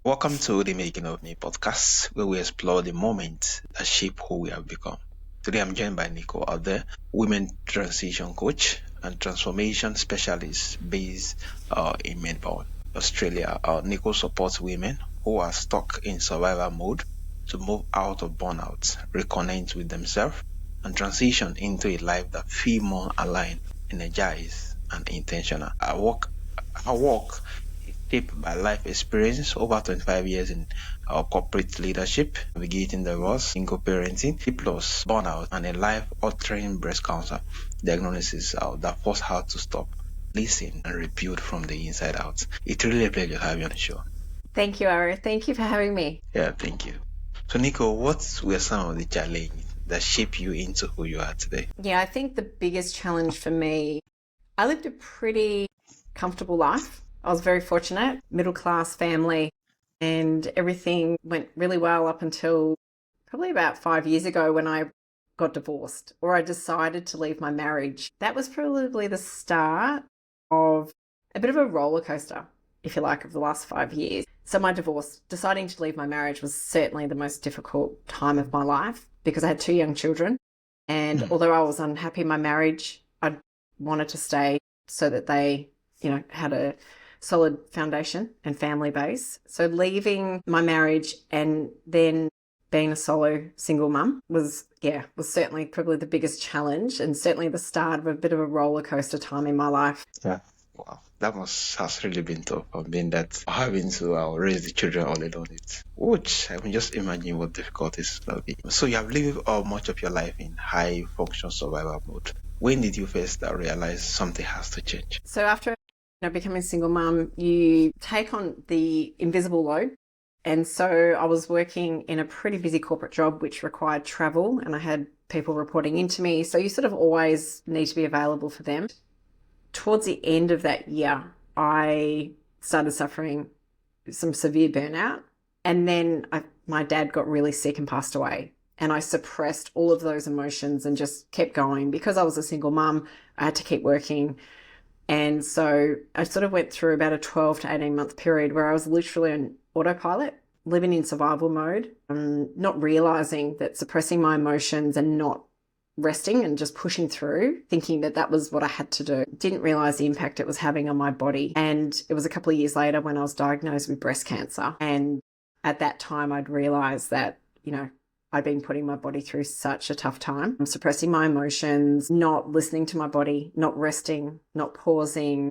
Welcome to the Making of Me podcast, where we explore the moments that shape who we have become. Today I'm joined by Nicole Adey, women transition coach and transformation specialist based in Melbourne, Australia. Nicole supports women who are stuck in survival mode to move out of burnout, reconnect with themselves, and transition into a life that feels more aligned, energized, and intentional. Her work is shaped by life experience over 25 years in corporate leadership, navigating divorce, single parenting, plus burnout, and a life-altering breast cancer diagnosis that forced her to stop, listen, and rebuild from the inside out. It's really a pleasure to have you on the show. Thank you, Aro. Thank you for having me. Yeah, thank you. So, Nico, what were some of the challenges that shape you into who you are today? Yeah, I think the biggest challenge for me, I lived a pretty comfortable life. I was very fortunate, middle class family, and everything went really well up until probably about 5 years ago when I got divorced or I decided to leave my marriage. That was probably the start of a bit of a roller coaster, if you like, of the last 5 years. So my divorce, deciding to leave my marriage was certainly the most difficult time of my life because I had two young children. And although I was unhappy in my marriage, I wanted to stay so that they, had a solid foundation and family base. So leaving my marriage and then being a solo single mum was certainly probably the biggest challenge and certainly the start of a bit of a roller coaster time in my life. Yeah. Wow, that must has really been tough. Being that having to raise the children all alone, which I can just imagine what difficulties will be. So you have lived much of your life in high function survival mode. When did you first realize something has to change? So after becoming a single mum, you take on the invisible load. And so I was working in a pretty busy corporate job, which required travel, and I had people reporting into me. So you sort of always need to be available for them. Towards the end of that year, I started suffering some severe burnout. And then my dad got really sick and passed away. And I suppressed all of those emotions and just kept going. Because I was a single mum, I had to keep working. And so I sort of went through about a 12 to 18 month period where I was literally on autopilot, living in survival mode, not realizing that suppressing my emotions and not resting and just pushing through, thinking that that was what I had to do. Didn't realize the impact it was having on my body. And it was a couple of years later when I was diagnosed with breast cancer. And at that time, I'd realized that, I'd been putting my body through such a tough time. I'm suppressing my emotions, not listening to my body, not resting, not pausing,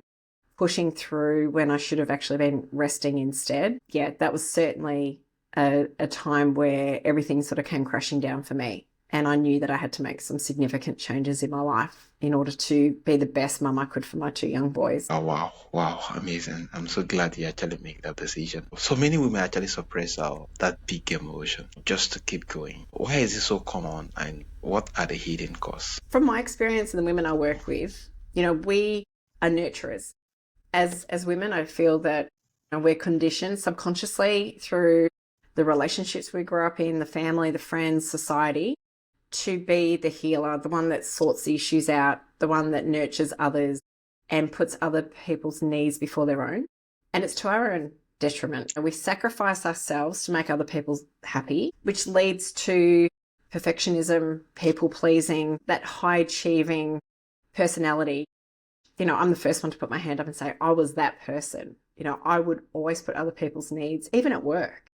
pushing through when I should have actually been resting instead. Yeah, that was certainly a time where everything sort of came crashing down for me. And I knew that I had to make some significant changes in my life in order to be the best mum I could for my two young boys. Oh, wow, amazing. I'm so glad you actually make that decision. So many women actually suppress that big emotion just to keep going. Why is it so common and what are the hidden costs? From my experience and the women I work with, we are nurturers. As women, I feel that we're conditioned subconsciously through the relationships we grew up in, the family, the friends, society, to be the healer, the one that sorts the issues out, the one that nurtures others and puts other people's needs before their own. And it's to our own detriment. We sacrifice ourselves to make other people happy, which leads to perfectionism, people pleasing, that high achieving personality. I'm the first one to put my hand up and say, I was that person. I would always put other people's needs, even at work,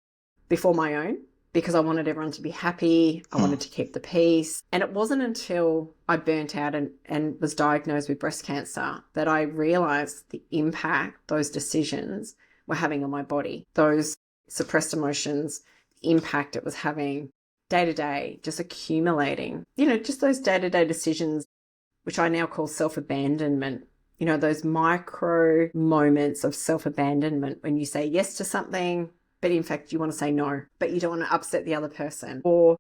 before my own, because I wanted everyone to be happy. I wanted to keep the peace. And it wasn't until I burnt out and was diagnosed with breast cancer that I realized the impact those decisions were having on my body, those suppressed emotions, the impact it was having day to day, just accumulating, just those day-to-day decisions, which I now call self-abandonment. Those micro moments of self-abandonment when you say yes to something, but in fact you want to say no, but you don't want to upset the other person. Or,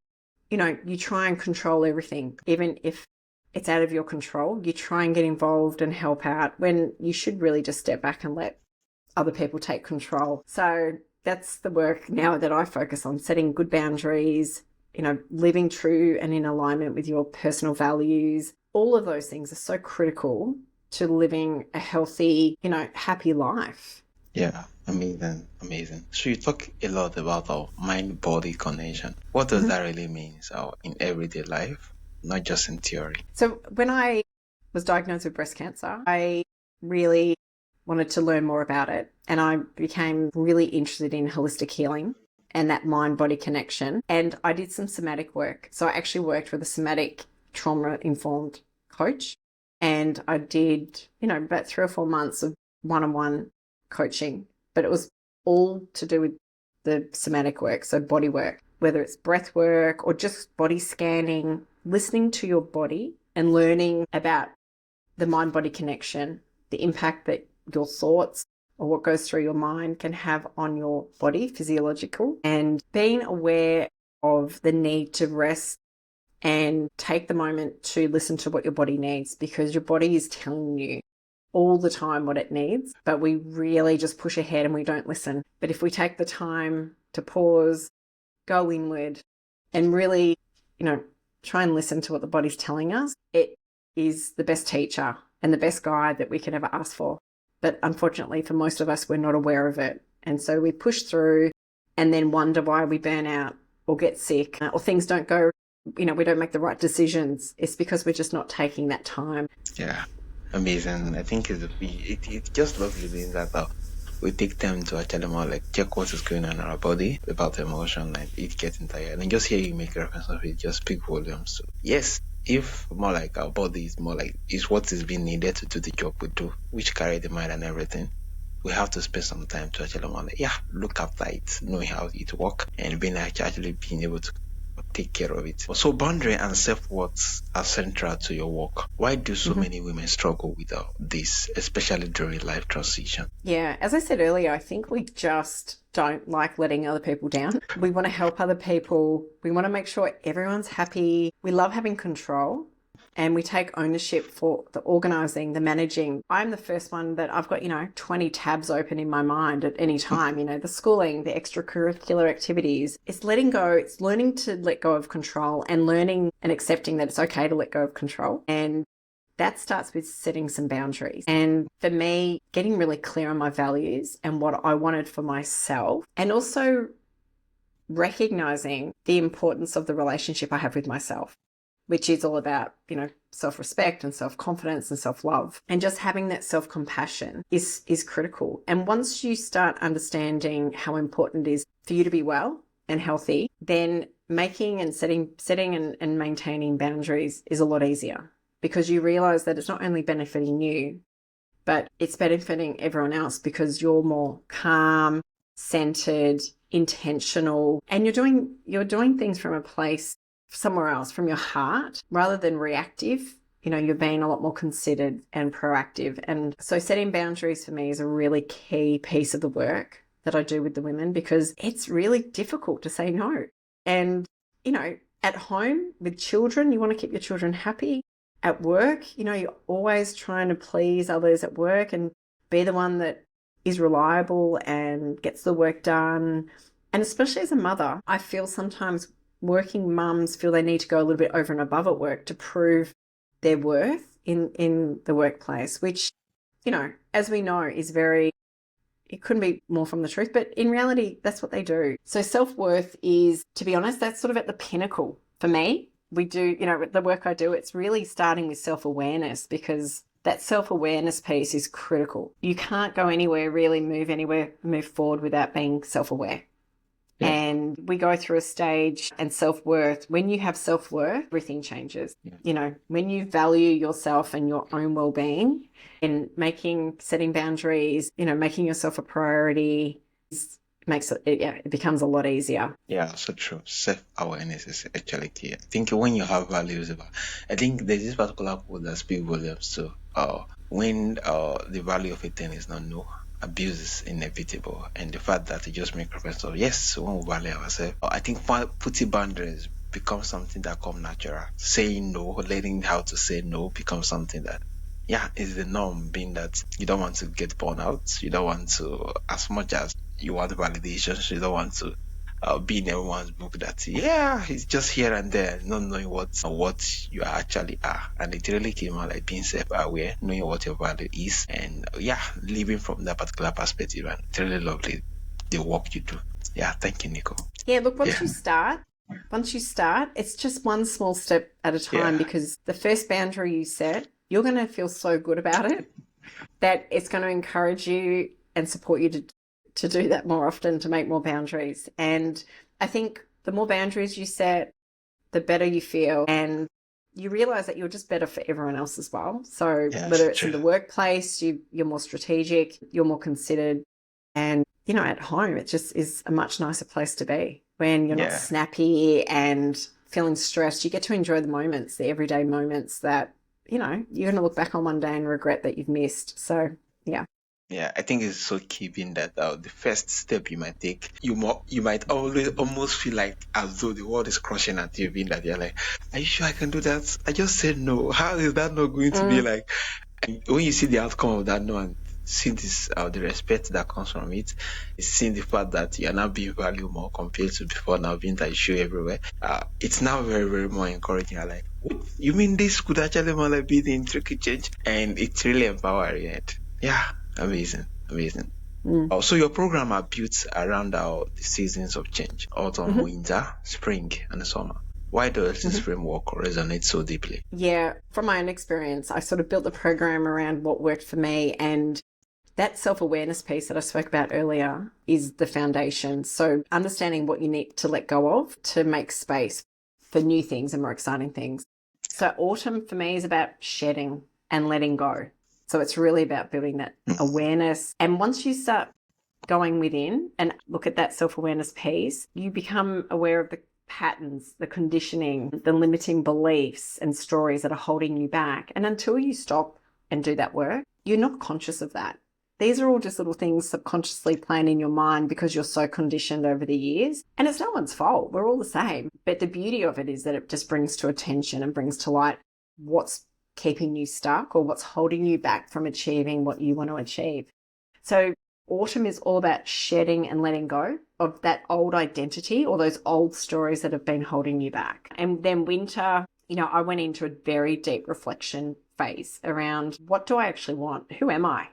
you try and control everything. Even if it's out of your control, you try and get involved and help out when you should really just step back and let other people take control. So that's the work now that I focus on, setting good boundaries, living true and in alignment with your personal values. All of those things are so critical to living a healthy, happy life. Yeah, amazing, amazing. So you talk a lot about our mind-body connection. What does Mhm. that really mean in everyday life, not just in theory? So when I was diagnosed with breast cancer, I really wanted to learn more about it. And I became really interested in holistic healing and that mind body connection. And I did some somatic work. So I actually worked with a somatic trauma informed coach. And I did, about 3 or 4 months of one on one coaching. But it was all to do with the somatic work, so body work, whether it's breath work or just body scanning, listening to your body and learning about the mind body connection, the impact that your thoughts or what goes through your mind can have on your body, physiological, and being aware of the need to rest and take the moment to listen to what your body needs, because your body is telling you all the time what it needs, but we really just push ahead and we don't listen. But if we take the time to pause, go inward, and really, you know, try and listen to what the body's telling us, it is the best teacher and the best guide that we can ever ask for. But unfortunately, for most of us, we're not aware of it. And so we push through and then wonder why we burn out or get sick or things don't go, we don't make the right decisions. It's because we're just not taking that time. Yeah, amazing. I think it's just lovely being that we take time to actually more like check what is going on in our body about emotion and it getting tired. And just hear you make reference of it, just speak volumes. So, yes, if more like our body is more like is what is being needed to do the job we do, which carry the mind and everything, we have to spend some time to actually more like, look after it, knowing how it works and being actually being able to take care of it. So boundary and self-worth are central to your work. Why do so Mm-hmm. many women struggle with this, especially during life transition? Yeah, as I said earlier, I think we just don't like letting other people down. We want to help other people. We want to make sure everyone's happy. We love having control and we take ownership for the organizing, the managing. I'm the first one that I've got, 20 tabs open in my mind at any time, the schooling, the extracurricular activities. It's letting go. It's learning to let go of control and learning and accepting that it's okay to let go of control. And that starts with setting some boundaries. And for me, getting really clear on my values and what I wanted for myself, and also recognizing the importance of the relationship I have with myself, which is all about, self-respect and self-confidence and self-love. And just having that self-compassion is critical. And once you start understanding how important it is for you to be well and healthy, then making and setting and maintaining boundaries is a lot easier, because you realize that it's not only benefiting you, but it's benefiting everyone else because you're more calm, centered, intentional, and you're doing things from a place somewhere else, from your heart, rather than reactive. You're being a lot more considered and proactive. And so setting boundaries for me is a really key piece of the work that I do with the women, because it's really difficult to say no. And, at home with children, you want to keep your children happy. At work, you're always trying to please others at work and be the one that is reliable and gets the work done. And especially as a mother, I feel sometimes working mums feel they need to go a little bit over and above at work to prove their worth in the workplace, which, as we know, is it couldn't be more from the truth, but in reality, that's what they do. So self-worth is, to be honest, that's sort of at the pinnacle for me. We do, the work I do, it's really starting with self-awareness, because that self-awareness piece is critical. You can't go anywhere, really move forward without being self-aware. Yeah. And we go through a stage and self-worth. When you have self-worth, everything changes. Yeah. When you value yourself and your own well-being and setting boundaries, making yourself a priority, it becomes a lot easier. Yeah, so true. Self-awareness is actually key. I think when you have values I think there's this particular quote that speaks volumes to when the value of a thing is not known, abuse is inevitable. And the fact that you just make reference of, yes, when we value ourselves, I think putting boundaries becomes something that comes natural. Saying no, learning how to say no becomes something that is the norm, being that you don't want to get burnt out. You don't want to, as much as you want validations, you don't want to being everyone's book that, yeah, it's just here and there, not knowing what you actually are. And it really came out like being self-aware, knowing what your value is, and yeah, living from that particular perspective. And it's really lovely the work you do. Yeah, thank you, Nicole. Yeah, look, Yeah, once you start, it's just one small step at a time, yeah, because the first boundary you set, you're going to feel so good about it that it's going to encourage you and support you to do that more often, to make more boundaries. And I think the more boundaries you set, the better you feel, and you realize that you're just better for everyone else as well. So yeah, whether it's true. in the workplace, you're more strategic, you're more considered, and at home, it just is a much nicer place to be when you're not Yeah. snappy and feeling stressed. You get to enjoy the moments, the everyday moments that, you're going to look back on one day and regret that you've missed. So, yeah. Yeah, I think it's so key being that the first step you might take, you might always almost feel like as though the world is crushing at you, being that you're like, are you sure I can do that? I just said no. How is that not going to be Mm, like? And when you see the outcome of that no and see this the respect that comes from it, seeing the fact that you are now being valued more compared to before, now being that you show everywhere, it's now very, very more encouraging. I like, what? You mean this could actually more like be the intricate change? And it's really empowering. And yeah, amazing, amazing. mm. Also, your program are built around the seasons of change: autumn, Mm-hmm. winter, spring, and summer. Why does this Mm-hmm. framework resonate so deeply? Yeah, from my own experience, I sort of built the program around what worked for me. And that self-awareness piece that I spoke about earlier is the foundation. So understanding what you need to let go of to make space for new things and more exciting things. So autumn for me is about shedding and letting go. So it's really about building that awareness. And once you start going within and look at that self-awareness piece, you become aware of the patterns, the conditioning, the limiting beliefs and stories that are holding you back. And until you stop and do that work, you're not conscious of that. These are all just little things subconsciously playing in your mind because you're so conditioned over the years. And it's no one's fault. We're all the same. But the beauty of it is that it just brings to attention and brings to light what's keeping you stuck or what's holding you back from achieving what you want to achieve. So autumn is all about shedding and letting go of that old identity or those old stories that have been holding you back. And then winter, I went into a very deep reflection phase around, what do I actually want? Who am I?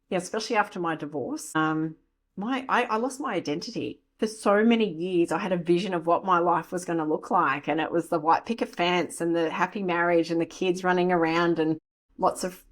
Yeah, especially after my divorce. I lost my identity. For so many years, I had a vision of what my life was going to look like. And it was the white picket fence and the happy marriage and the kids running around and lots of,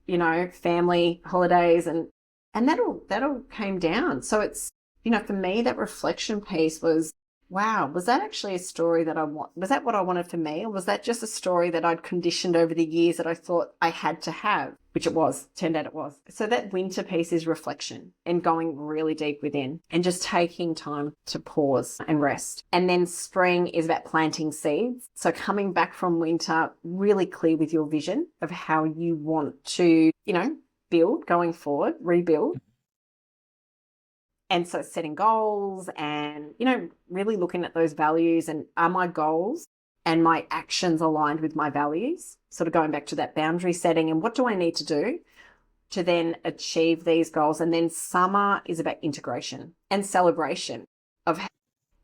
family holidays. And that all came down. So it's, for me, that reflection piece was, wow, was that actually a story that I want? Was that what I wanted for me? Or was that just a story that I'd conditioned over the years that I thought I had to have, which it was, turned out it was. So that winter piece is reflection and going really deep within and just taking time to pause and rest. And then spring is about planting seeds. So coming back from winter, really clear with your vision of how you want to, build going forward, rebuild. And so setting goals and, really looking at those values and are my goals and my actions aligned with my values? Sort of going back to that boundary setting and what do I need to do to then achieve these goals? And then summer is about integration and celebration of,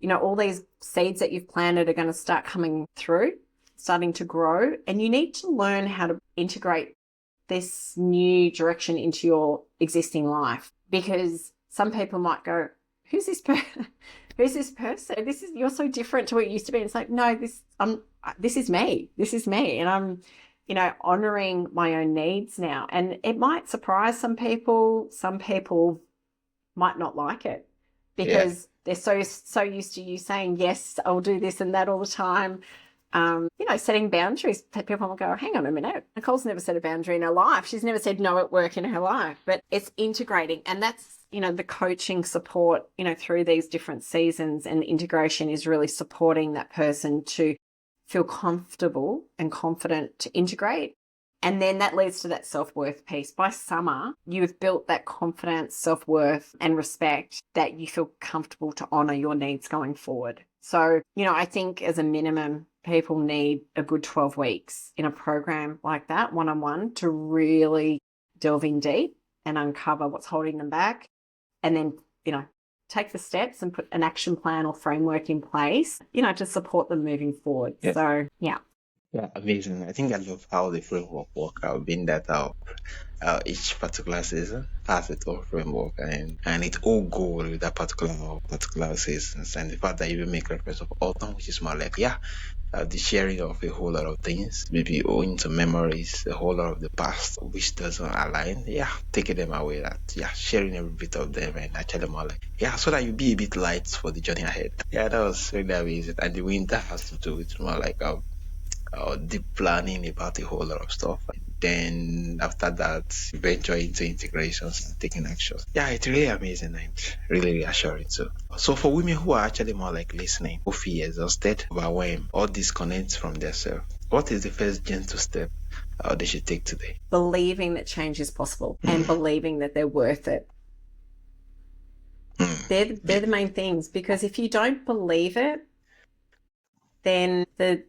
all these seeds that you've planted are going to start coming through, starting to grow. And you need to learn how to integrate this new direction into your existing life, because some people might go, who's this person? Who's this person? You're so different to what you used to be. And it's like, no, this is me. This is me. And I'm, honoring my own needs now. And it might surprise some people. Some people might not like it Yeah, because they're so used to you saying, yes, I'll do this and that all the time. Setting boundaries. People will go, hang on a minute. Nicole's never set a boundary in her life. She's never said no at work in her life, but it's integrating. And that's, the coaching support, through these different seasons, and integration is really supporting that person to feel comfortable and confident to integrate. And then that leads to that self-worth piece. By summer, you've built that confidence, self-worth and respect that you feel comfortable to honor your needs going forward. So, I think as a minimum, people need a good 12 weeks in a program like that, one-on-one, to really delve in deep and uncover what's holding them back. And then, take the steps and put an action plan or framework in place, to support them moving forward. Yeah. So, yeah. Yeah, amazing. I think I love how the framework work out, being that each particular season has its own framework and it all goes with that particular seasons, and the fact that you even make reference of autumn, which is more like the sharing of a whole lot of things, maybe owing to memories, a whole lot of the past which doesn't align, taking them away, sharing every bit of them and actually more like, so that you be a bit light for the journey ahead. That was really amazing. And the winter has to do with more like deep planning about a whole lot of stuff. Then after that, venture into integrations and taking actions. Yeah, it's really amazing and really reassuring too. So for women who are actually more like listening, who feel exhausted, overwhelmed, or disconnect from themselves, what is the first gentle step they should take today? Believing that change is possible and believing that they're worth it. They're the main things, because if you don't believe it, then the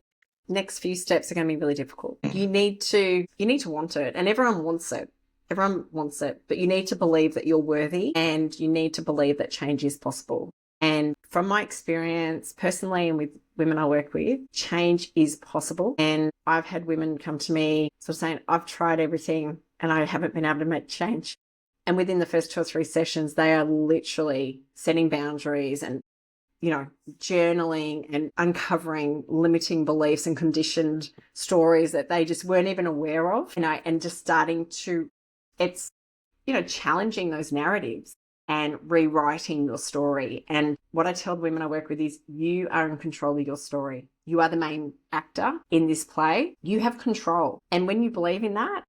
next few steps are going to be really difficult. You need to want it, and everyone wants it. Everyone wants it, but you need to believe that you're worthy, and you need to believe that change is possible. And from my experience personally and with women I work with, change is possible. And I've had women come to me sort of saying, I've tried everything and I haven't been able to make change. And within the first 2 or 3 sessions, they are literally setting boundaries and journaling and uncovering limiting beliefs and conditioned stories that they just weren't even aware of, and just starting to, it's, challenging those narratives and rewriting your story. And what I tell the women I work with is, you are in control of your story. You are the main actor in this play. You have control. And when you believe in that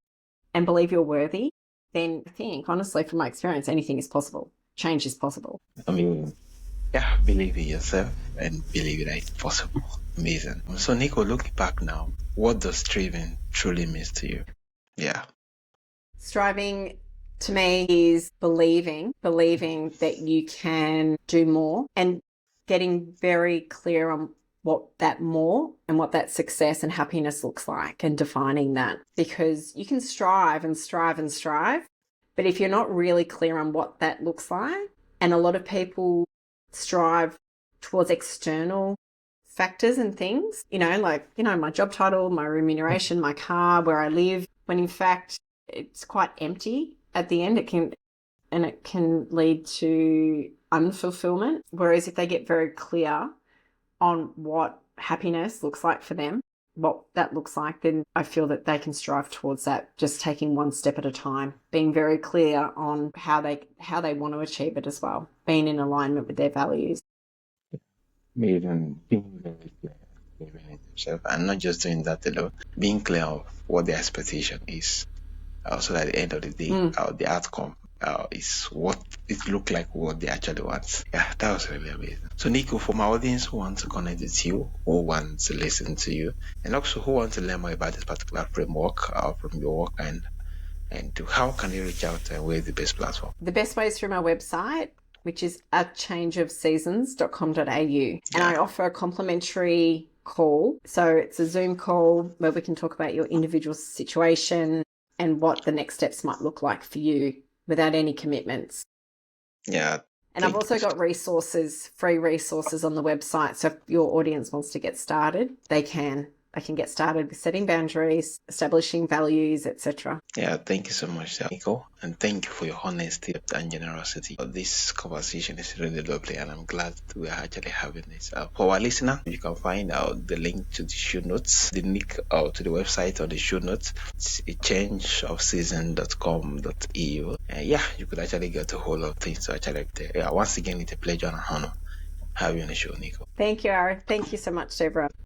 and believe you're worthy, then I think, honestly, from my experience, anything is possible. Change is possible. I mean, believe in yourself and believe that it's possible. Amazing. So, Nico, looking back now, what does striving truly mean to you? Yeah. Striving to me is believing that you can do more, and getting very clear on what that more and what that success and happiness looks like, and defining that. Because you can strive and strive and strive, but if you're not really clear on what that looks like, and a lot of people strive towards external factors and things, my job title, my remuneration, my car, where I live, when in fact it's quite empty at the end. It can lead to unfulfillment. Whereas if they get very clear on what happiness looks like for them, what that looks like, then I feel that they can strive towards that, just taking one step at a time, being very clear on how they want to achieve it as well, being in alignment with their values. Being very clear, believing in themselves, and not just doing that alone, being clear of what their expectation is, so that at the end of the day, the outcome is what it looked like, what they actually want. Yeah, that was really amazing. So, Nico, for my audience who want to connect with you, who want to listen to you, and also who want to learn more about this particular framework from your work, and how can they reach out, and where is the best platform? The best way is through my website, which is achangeofseasons.com.au. And I offer a complimentary call. So it's a Zoom call where we can talk about your individual situation and what the next steps might look like for you without any commitments. Yeah. And I've also got resources, free resources on the website. So if your audience wants to get started, they can get started with setting boundaries, establishing values, etc. Yeah, thank you so much, Nico, and thank you for your honesty and generosity. This conversation is really lovely, and I'm glad we are actually having this. For our listener, you can find out the link to the show notes, the link to the website on the show notes. It's achangeofseason.com.au. And you could actually get a whole lot of things to actually there. Yeah, once again, it's a pleasure and an honor having you on the show, Nico. Thank you, Aro. Thank you so much to everyone.